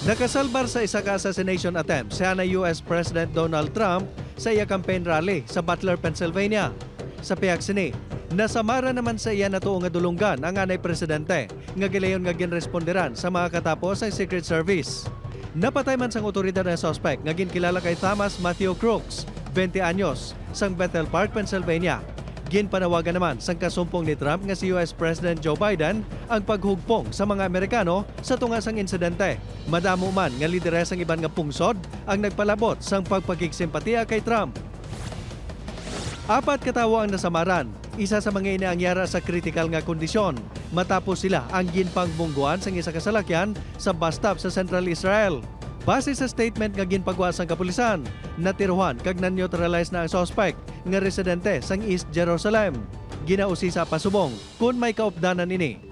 Nakasalbar sa isa ka assassination attempt siya na US President Donald Trump sa iya campaign rally sa Butler, Pennsylvania. Sa pihak sini, nasamara naman sa iya na tuong nga dulunggan ang anay presidente nga gilayon nga ginresponderan sa mga katapos ang Secret Service. Napatay man sang otoridad ng suspect nga ginkilala kay Thomas Matthew Crooks, 20 anyos, sang Bethel Park, Pennsylvania. Ginpanawagan naman sang kasumpong ni Trump nga si US President Joe Biden ang paghugpong sa mga Amerikano sa tungasang insidente. Madamo man nga lideres ang iban nga pungsod ang nagpalabot sang pagpakigsimpatiya kay Trump. 4 katawo ang nasamaran, isa sa mga inaangyara sa kritikal nga kondisyon matapos sila ang ginpangbungguan sang isa ka salakyan sa bus stop sa Central Israel. Base sa statement nga ginpagawa sang kapulisan, natiruhan kag na-neutralize na ang suspect nga residente sang East Jerusalem. Ginausi sa pasubong kung may kaupdanan ini.